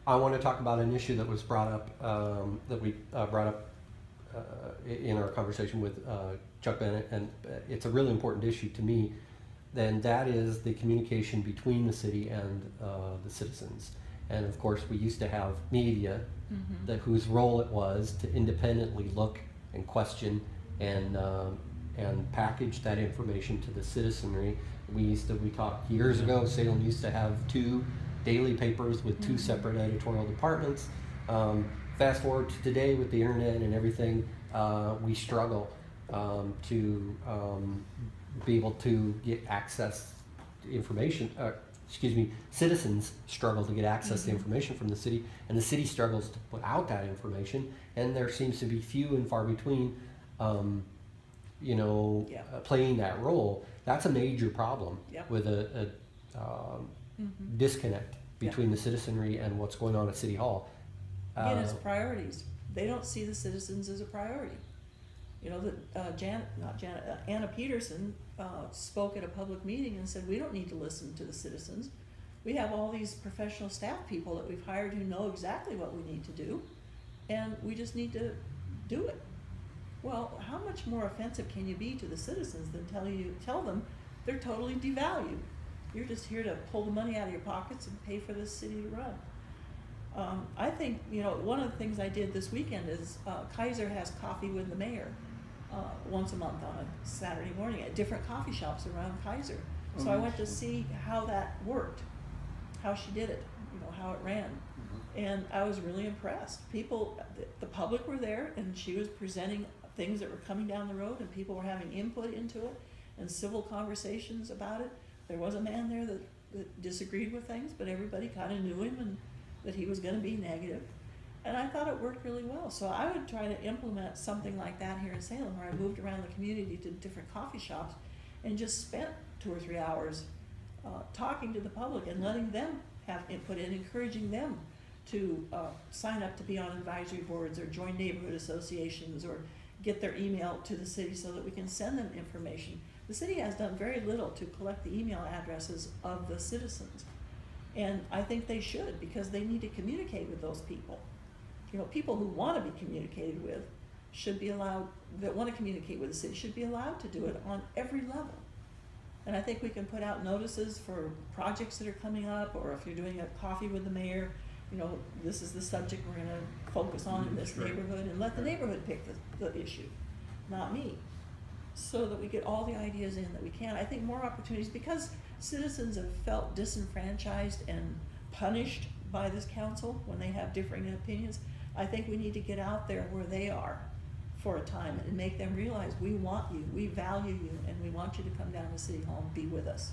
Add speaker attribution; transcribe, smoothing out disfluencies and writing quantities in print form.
Speaker 1: I want to talk about an issue that was brought up, that we brought up in our conversation with Chuck Bennett, and it's a really important issue to me. Then that is the communication between the city and the citizens. And of course, we used to have media, whose role it was to independently look and question and package that information to the citizenry. We talked years ago, Salem used to have 2 daily papers with 2 separate editorial departments. Fast forward to today with the internet and everything, we struggle to be able to get access to information. Citizens struggle to get access to information from the city, and the city struggles to put out that information, and there seems to be few and far between playing that role. That's a major problem with a disconnect between the citizenry and what's going on at City Hall.
Speaker 2: Again, it's priorities. They don't see the citizens as a priority. You know, Anna Peterson spoke at a public meeting and said, we don't need to listen to the citizens. We have all these professional staff people that we've hired who know exactly what we need to do, and we just need to do it. Well, how much more offensive can you be to the citizens than tell them they're totally devalued? You're just here to pull the money out of your pockets and pay for this city to run. I think, one of the things I did this weekend is Kaiser has coffee with the mayor once a month on a Saturday morning at different coffee shops around Kaiser. So I went to see how that worked, how she did it, how it ran. And I was really impressed. People, the public were there, and she was presenting things that were coming down the road, and people were having input into it and civil conversations about it. There was a man there that disagreed with things, but everybody kind of knew him and that he was going to be negative. And I thought it worked really well. So I would try to implement something like that here in Salem, where I moved around the community to different coffee shops and just spent 2 or 3 hours talking to the public and letting them have input and encouraging them to sign up to be on advisory boards or join neighborhood associations or get their email to the city so that we can send them information. The city has done very little to collect the email addresses of the citizens. And I think they should, because they need to communicate with those people. People who want to be communicated with should be allowed, that want to communicate with the city, should be allowed to do it on every level. And I think we can put out notices for projects that are coming up, or if you're doing a coffee with the mayor, this is the subject we're going to focus on in this neighborhood, and let the neighborhood pick the issue, not me. So that we get all the ideas in that we can. I think more opportunities, because citizens have felt disenfranchised and punished by this council when they have differing opinions. I think we need to get out there where they are for a time and make them realize we want you, we value you, and we want you to come down to City Hall and be with us.